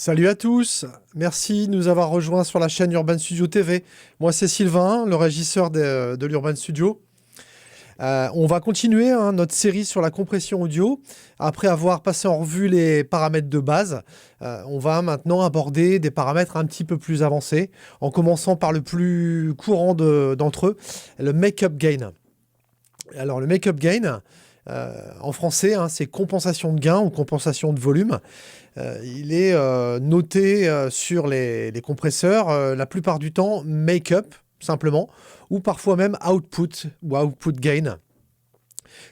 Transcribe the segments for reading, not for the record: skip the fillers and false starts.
Salut à tous, merci de nous avoir rejoints sur la chaîne Urban Studio TV. Moi c'est Sylvain, le régisseur de l'Urban Studio. On va continuer notre série sur la compression audio. Après avoir passé en revue les paramètres de base, on va maintenant aborder des paramètres un petit peu plus avancés, en commençant par le plus courant d'entre eux, le make-up gain. Alors le make-up gain, en français, c'est compensation de gain ou compensation de volume. Il est noté sur les compresseurs, la plupart du temps, make-up, simplement, ou parfois même output ou output gain.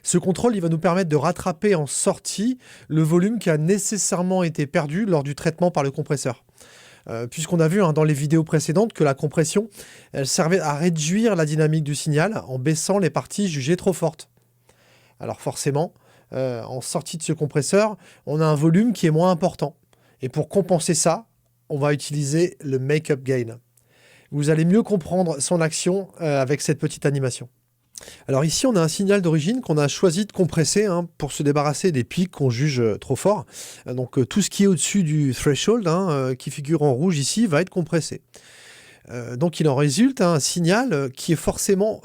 Ce contrôle, il va nous permettre de rattraper en sortie le volume qui a nécessairement été perdu lors du traitement par le compresseur. Puisqu'on a vu dans les vidéos précédentes que la compression, elle servait à réduire la dynamique du signal en baissant les parties jugées trop fortes. Alors forcément, en sortie de ce compresseur, on a un volume qui est moins important. Et pour compenser ça, on va utiliser le make-up gain. Vous allez mieux comprendre son action avec cette petite animation. Alors ici, on a un signal d'origine qu'on a choisi de compresser pour se débarrasser des pics qu'on juge trop forts. Donc tout ce qui est au-dessus du threshold, qui figure en rouge ici, va être compressé. Donc il en résulte un signal qui est forcément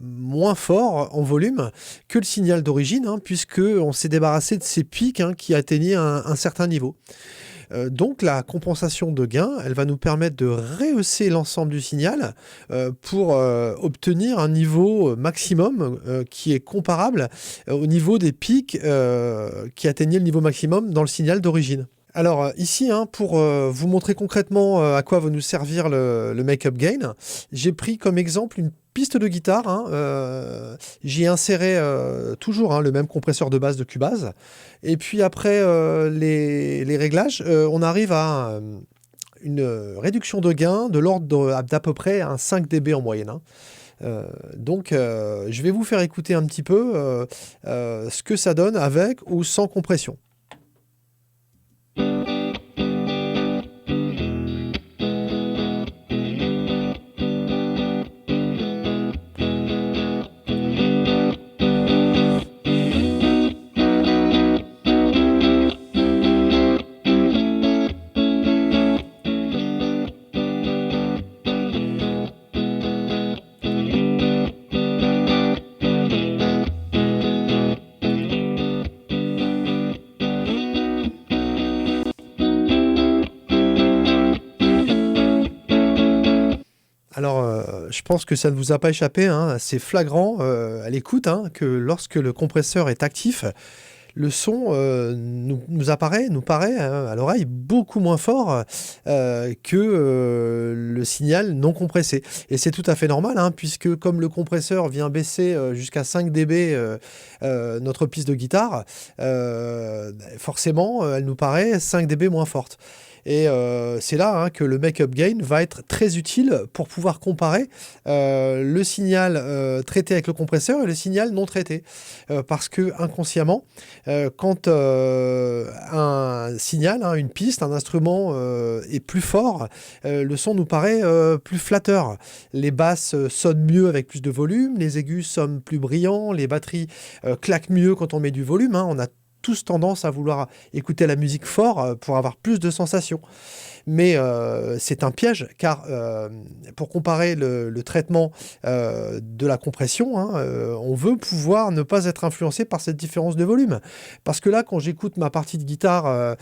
moins fort en volume que le signal d'origine, puisqu'on s'est débarrassé de ces pics qui atteignaient un certain niveau. Donc la compensation de gain, elle va nous permettre de rehausser l'ensemble du signal pour obtenir un niveau maximum qui est comparable au niveau des pics qui atteignaient le niveau maximum dans le signal d'origine. Alors ici, pour vous montrer concrètement à quoi va nous servir le make-up gain, j'ai pris comme exemple une piste de guitare. J'y ai inséré toujours le même compresseur de base de Cubase. Et puis après les réglages, on arrive à une réduction de gain de l'ordre d'à peu près 5 dB en moyenne. Donc je vais vous faire écouter un petit peu ce que ça donne avec ou sans compression. Alors, je pense que ça ne vous a pas échappé, c'est flagrant à l'écoute que lorsque le compresseur est actif, le son nous paraît à l'oreille beaucoup moins fort que le signal non compressé. Et c'est tout à fait normal, puisque comme le compresseur vient baisser jusqu'à 5 dB notre piste de guitare, forcément, elle nous paraît 5 dB moins forte. Et c'est là que le make-up gain va être très utile pour pouvoir comparer le signal traité avec le compresseur et le signal non traité. Parce que inconsciemment, quand un signal, une piste, un instrument est plus fort, le son nous paraît plus flatteur. Les basses sonnent mieux avec plus de volume, les aigus sonnent plus brillants, les batteries claquent mieux quand on met du volume. On a tous tendance à vouloir écouter la musique fort pour avoir plus de sensations. Mais c'est un piège, car pour comparer le traitement de la compression, on veut pouvoir ne pas être influencé par cette différence de volume. Parce que là, quand j'écoute ma partie de guitare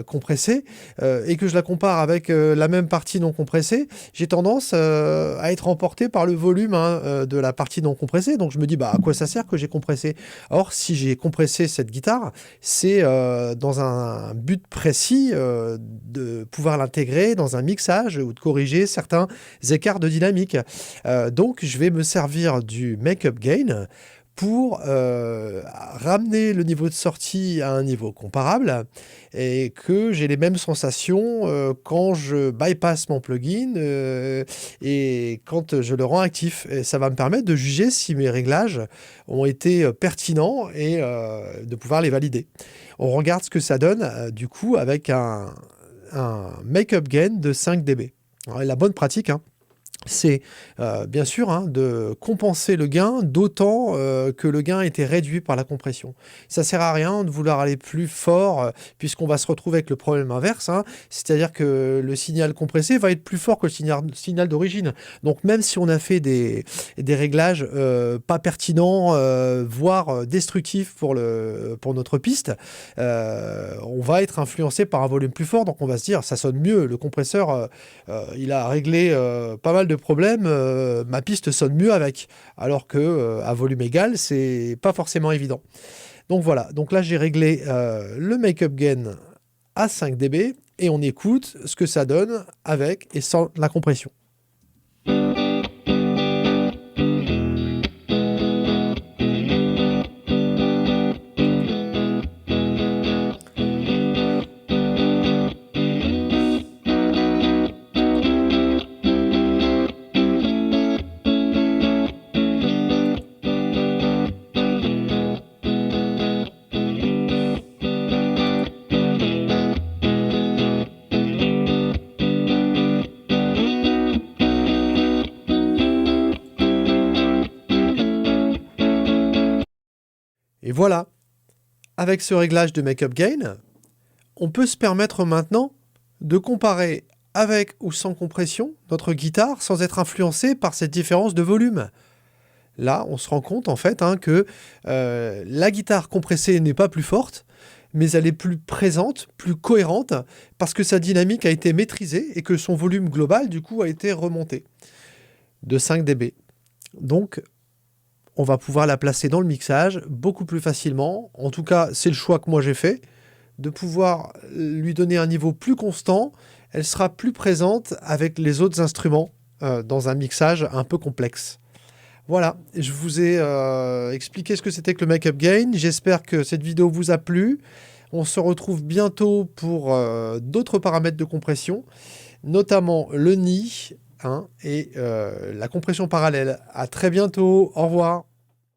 compressée et que je la compare avec la même partie non compressée, j'ai tendance à être emporté par le volume de la partie non compressée. Donc je me dis, à quoi ça sert que j'ai compressé? Or, si j'ai compressé cette guitare, c'est dans un but précis de pouvoir l'intégrer dans un mixage ou de corriger certains écarts de dynamique. Donc, je vais me servir du make-up gain pour ramener le niveau de sortie à un niveau comparable et que j'ai les mêmes sensations quand je bypass mon plugin et quand je le rends actif. Et ça va me permettre de juger si mes réglages ont été pertinents et de pouvoir les valider. On regarde ce que ça donne du coup avec un make-up gain de 5 dB. Alors, la bonne pratique, c'est bien sûr hein, de compenser le gain, d'autant que le gain a été réduit par la compression. Ça sert à rien de vouloir aller plus fort, puisqu'on va se retrouver avec le problème inverse, hein, c'est-à-dire que le signal compressé va être plus fort que le signal d'origine. Donc même si on a fait des réglages pas pertinents, voire destructifs pour notre piste, on va être influencé par un volume plus fort, donc on va se dire ça sonne mieux, le compresseur il a réglé pas mal de problèmes, ma piste sonne mieux avec, alors que à volume égal, c'est pas forcément évident. Donc voilà, donc là j'ai réglé le make-up gain à 5 dB et on écoute ce que ça donne avec et sans la compression. Et voilà, avec ce réglage de make-up gain, on peut se permettre maintenant de comparer avec ou sans compression notre guitare sans être influencé par cette différence de volume. Là, on se rend compte en fait hein, que la guitare compressée n'est pas plus forte, mais elle est plus présente, plus cohérente, parce que sa dynamique a été maîtrisée et que son volume global, du coup, a été remonté de 5 dB. Donc, on va pouvoir la placer dans le mixage beaucoup plus facilement. En tout cas, c'est le choix que moi j'ai fait, de pouvoir lui donner un niveau plus constant. Elle sera plus présente avec les autres instruments dans un mixage un peu complexe. Voilà, je vous ai expliqué ce que c'était que le make-up gain. J'espère que cette vidéo vous a plu. On se retrouve bientôt pour d'autres paramètres de compression, notamment le nid hein, et la compression parallèle. À très bientôt, au revoir.